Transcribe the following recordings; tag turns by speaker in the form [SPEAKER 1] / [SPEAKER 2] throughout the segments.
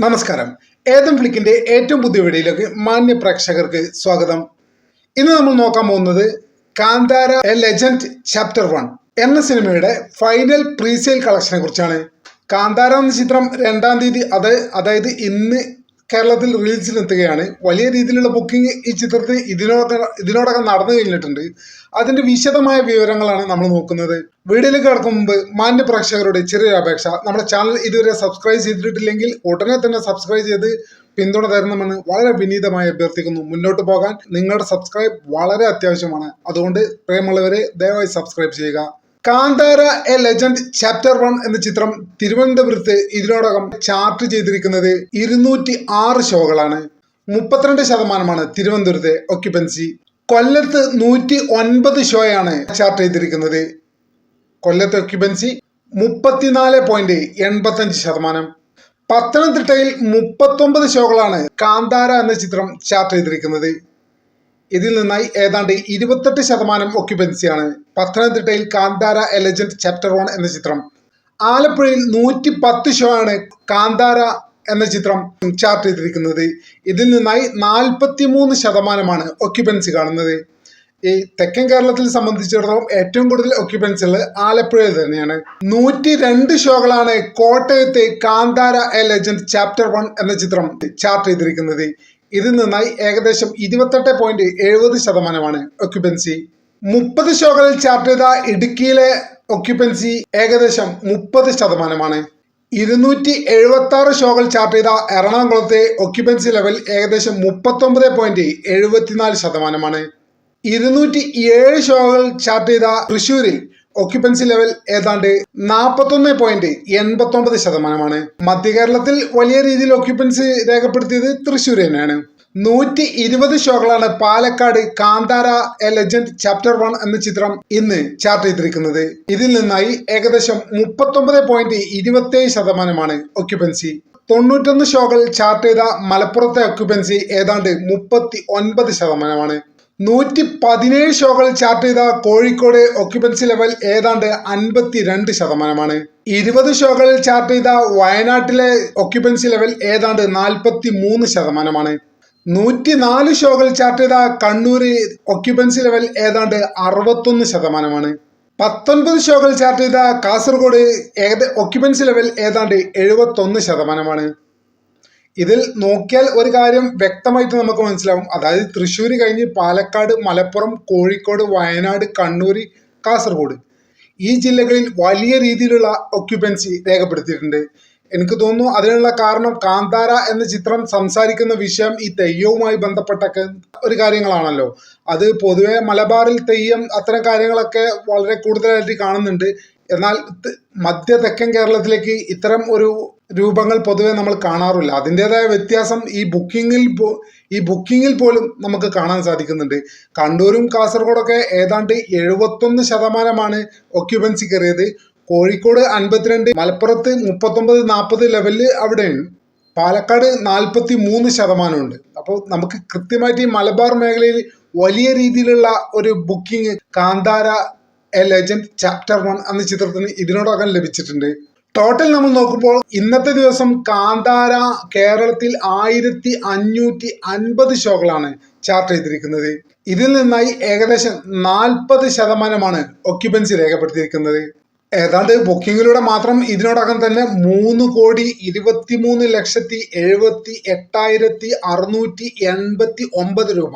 [SPEAKER 1] നമസ്കാരം. ഏതം ഫ്ലിക്കിന്റെ ഏറ്റവും പുതിയ വീഡിയോയിലേക്ക് മാന്യ പ്രേക്ഷകർക്ക് സ്വാഗതം. ഇന്ന് നമ്മൾ നോക്കാൻ പോകുന്നത് കാന്താര എ ലെജൻഡ് ചാപ്റ്റർ 1 എന്ന സിനിമയുടെ ഫൈനൽ പ്രീസെയിൽ കളക്ഷനെ കുറിച്ചാണ്. കാന്താര എന്ന ചിത്രം 2-ാം തീയതി അതായത് ഇന്ന് കേരളത്തിൽ റിലീസിലെത്തുകയാണ്. വലിയ രീതിയിലുള്ള ബുക്കിംഗ് ഈ ചിത്രത്തിന് ഇതിനോടകം നടന്നു കഴിഞ്ഞിട്ടുണ്ട്. അതിന്റെ വിശദമായ വിവരങ്ങളാണ് നമ്മൾ നോക്കുന്നത്. വീഡിയോയിലേക്ക് കടക്കും മുമ്പ് മാന്യ പ്രേക്ഷകരുടെ ചെറിയൊരു അപേക്ഷ, നമ്മുടെ ചാനൽ ഇതുവരെ സബ്സ്ക്രൈബ് ചെയ്തിട്ടില്ലെങ്കിൽ ഉടനെ തന്നെ സബ്സ്ക്രൈബ് ചെയ്ത് പിന്തുണ തരണമെന്ന് വളരെ വിനീതമായി അഭ്യർത്ഥിക്കുന്നു. മുന്നോട്ട് പോകാൻ നിങ്ങളുടെ സബ്സ്ക്രൈബ് വളരെ അത്യാവശ്യമാണ്. അതുകൊണ്ട് പ്രിയമുള്ളവരെ ദയവായി സബ്സ്ക്രൈബ് ചെയ്യുക. കാന്താര എ ലെജൻഡ് ചാപ്റ്റർ 1 എന്ന ചിത്രം തിരുവനന്തപുരത്ത് ഇതിനോടകം ചാർട്ട് ചെയ്തിരിക്കുന്നത് 206 ഷോകളാണ്. 32% തിരുവനന്തപുരത്തെ ഒക്യുപ്പൻസി. കൊല്ലത്ത് 109 ഷോയാണ് ചാർട്ട് ചെയ്തിരിക്കുന്നത്. കൊല്ലത്തെ ഒക്യുപ്പൻസി 34.85%. പത്തനംതിട്ടയിൽ 39 ഷോകളാണ് കാന്താര എന്ന ചിത്രം ചാർട്ട് ചെയ്തിരിക്കുന്നത്. ഇതിൽ നിന്നായി ഏതാണ്ട് 28% ഒക്യുപ്പൻസിയാണ് പത്തനംതിട്ടയിൽ കാന്താര എ ലെജൻഡ് ചാപ്റ്റർ 1 എന്ന ചിത്രം. ആലപ്പുഴയിൽ 110 ഷോ ആണ് കാന്താര എന്ന ചിത്രം ചാർട്ട് ചെയ്തിരിക്കുന്നത്. ഇതിൽ നിന്നായി 43% ഒക്യുപ്പൻസി കാണുന്നത്. ഈ തെക്കൻ കേരളത്തിൽ സംബന്ധിച്ചിടത്തോളം ഏറ്റവും കൂടുതൽ ഒക്യുപ്പൻസി ഉള്ളത് ആലപ്പുഴയിൽ തന്നെയാണ്. 102 ഷോകളാണ് കോട്ടയത്തെ കാന്താര എ ലെജൻഡ് ചാപ്റ്റർ 1 എന്ന ചിത്രം ചാർട്ട് ചെയ്തിരിക്കുന്നത്. ഇതിൽ നിന്നായി ഏകദേശം 28.70% ഒക്യുപ്പൻസി. 30 ഷോകളിൽ ചാർട്ട് ചെയ്ത ഇടുക്കിയിലെ ഒക്യുപ്പൻസി ഏകദേശം 30%. 276 ഷോകൾ ചാർട്ട് ചെയ്ത എറണാകുളത്തെ ഒക്യുപ്പൻസി ലെവൽ ഏകദേശം 39.74%. 207 ഷോകൾ ചാർട്ട് ചെയ്ത തൃശ്ശൂരിൽ ഒക്യുപ്പൻസി ലെവൽ ഏതാണ്ട് 41.89%. മധ്യ കേരളത്തിൽ വലിയ രീതിയിൽ ഒക്യുപ്പൻസി രേഖപ്പെടുത്തിയത് തൃശ്ശൂർ തന്നെയാണ്. 120 ഷോകളാണ് Palakkad Kantara A legend chapter 1 എന്ന ചിത്രം ഇന്ന് ചാർട്ട് ചെയ്തിരിക്കുന്നത്. ഇതിൽ നിന്നായി ഏകദേശം 39.27% ഒക്യുപ്പൻസി. 91 ഷോകൾ ചാർട്ട് ചെയ്ത മലപ്പുറത്തെ ഒക്യുപ്പൻസി ഏതാണ്ട് 39%. 117 ഷോകൾ ചാർട്ട് ചെയ്ത കോഴിക്കോട് ഒക്യുപ്പൻസി ലെവൽ ഏതാണ്ട് 52%. 20 ഷോകളിൽ ചാർട്ട് ചെയ്ത വയനാട്ടിലെ ഒക്യുപ്പൻസി ലെവൽ ഏതാണ്ട് 43%. 104 ഷോകൾ ചാർട്ട് ചെയ്ത കണ്ണൂര് ഒക്യുപ്പൻസി ലെവൽ ഏതാണ്ട് 61%. 19 ഷോകൾ ചാർട്ട് ചെയ്ത കാസർഗോഡ് ഒക്യുപ്പൻസി ലെവൽ ഏതാണ്ട് 71%. ഇതിൽ നോക്കിയാൽ ഒരു കാര്യം വ്യക്തമായിട്ട് നമുക്ക് മനസ്സിലാവും. അതായത് തൃശ്ശൂർ കഴിഞ്ഞ് പാലക്കാട്, മലപ്പുറം, കോഴിക്കോട്, വയനാട്, കണ്ണൂർ, കാസർഗോഡ് ഈ ജില്ലകളിൽ വലിയ രീതിയിലുള്ള ഒക്യുപ്പൻസി രേഖപ്പെടുത്തിയിട്ടുണ്ട്. എനിക്ക് തോന്നുന്നു അതിനുള്ള കാരണം കാന്താര എന്ന ചിത്രം സംസാരിക്കുന്ന വിഷയം ഈ തെയ്യവുമായി ബന്ധപ്പെട്ടൊക്കെ ഒരു കാര്യങ്ങളാണല്ലോ. അത് പൊതുവെ മലബാറിൽ തെയ്യം അത്തരം കാര്യങ്ങളൊക്കെ വളരെ കൂടുതലായിട്ട് കാണുന്നുണ്ട്. എന്നാൽ മധ്യ തെക്കൻ കേരളത്തിലേക്ക് ഇത്തരം ഒരു രൂപങ്ങൾ പൊതുവെ നമ്മൾ കാണാറില്ല. അതിൻ്റെതായ വ്യത്യാസം ഈ ബുക്കിങ്ങിൽ പോലും നമുക്ക് കാണാൻ സാധിക്കുന്നുണ്ട്. കണ്ണൂരും കാസർഗോഡൊക്കെ ഏതാണ്ട് 71% ഒക്യുപ്പൻസി കയറിയത്. കോഴിക്കോട് 52, മലപ്പുറത്ത് 39-40 ലെവലിൽ അവിടെയാണ്. പാലക്കാട് 43% ഉണ്ട്. അപ്പോൾ നമുക്ക് കൃത്യമായിട്ട് ഈ മലബാർ മേഖലയിൽ വലിയ രീതിയിലുള്ള ഒരു booking Kantara A legend chapter 1 എന്ന ചിത്രത്തിന് ഇതിനോടകം ലഭിച്ചിട്ടുണ്ട്. ടോട്ടൽ നമ്മൾ നോക്കുമ്പോൾ ഇന്നത്തെ ദിവസം കാന്താര കേരളത്തിൽ 1550 ഷോകളാണ് ചാർട്ട് ചെയ്തിരിക്കുന്നത്. ഇതിൽ നിന്നായി ഏകദേശം 40% ഒക്യുപ്പൻസി രേഖപ്പെടുത്തിയിരിക്കുന്നത്. ഏതാണ്ട് ബുക്കിങ്ങിലൂടെ മാത്രം ഇതിനോടകം തന്നെ 3,23,78,689 രൂപ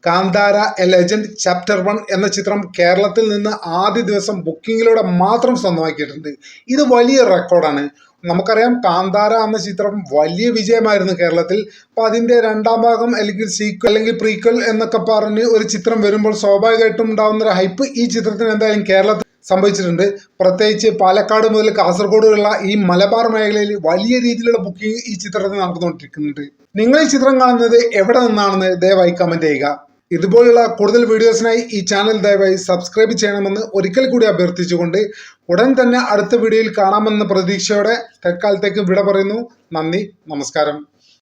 [SPEAKER 1] കാന്താര എ ലെജൻഡ് ചാപ്റ്റർ 1 എന്ന ചിത്രം കേരളത്തിൽ നിന്ന് ആദ്യ ദിവസം ബുക്കിങ്ങിലൂടെ മാത്രം സ്വന്തമാക്കിയിട്ടുണ്ട്. ഇത് വലിയ റെക്കോർഡാണ്. നമുക്കറിയാം കാന്താര എന്ന ചിത്രം വലിയ വിജയമായിരുന്നു കേരളത്തിൽ. അപ്പോൾ അതിൻ്റെ 2ാം ഭാഗം അല്ലെങ്കിൽ സീക്വൽ അല്ലെങ്കിൽ പ്രീക്വൽ എന്നൊക്കെ പറഞ്ഞ് ഒരു ചിത്രം വരുമ്പോൾ സ്വാഭാവികമായിട്ടും ഉണ്ടാകുന്ന ഒരു ഹൈപ്പ് ഈ ചിത്രത്തിന് എന്തായാലും കേരളത്തിൽ സംഭവിച്ചിട്ടുണ്ട്. പ്രത്യേകിച്ച് പാലക്കാട് മുതൽ കാസർഗോഡ് ഉള്ള ഈ മലബാർ മേഖലയിൽ വലിയ രീതിയിലുള്ള ബുക്കിംഗ് ഈ ചിത്രത്തിൽ നടന്നുകൊണ്ടിരിക്കുന്നുണ്ട്. നിങ്ങൾ ഈ ചിത്രം കാണുന്നത് എവിടെ നിന്നാണെന്ന് ദയവായി കമന്റ് ചെയ്യുക. ഇതുപോലുള്ള കൂടുതൽ വീഡിയോസിനായി ഈ ചാനൽ ദയവായി സബ്സ്ക്രൈബ് ചെയ്യണമെന്ന് ഒരിക്കൽ കൂടി അഭ്യർത്ഥിച്ചുകൊണ്ട് ഉടൻ തന്നെ അടുത്ത വീഡിയോയിൽ കാണാമെന്ന പ്രതീക്ഷയോടെ തൽക്കാലത്തേക്ക് വിട പറയുന്നു. നന്ദി, നമസ്കാരം.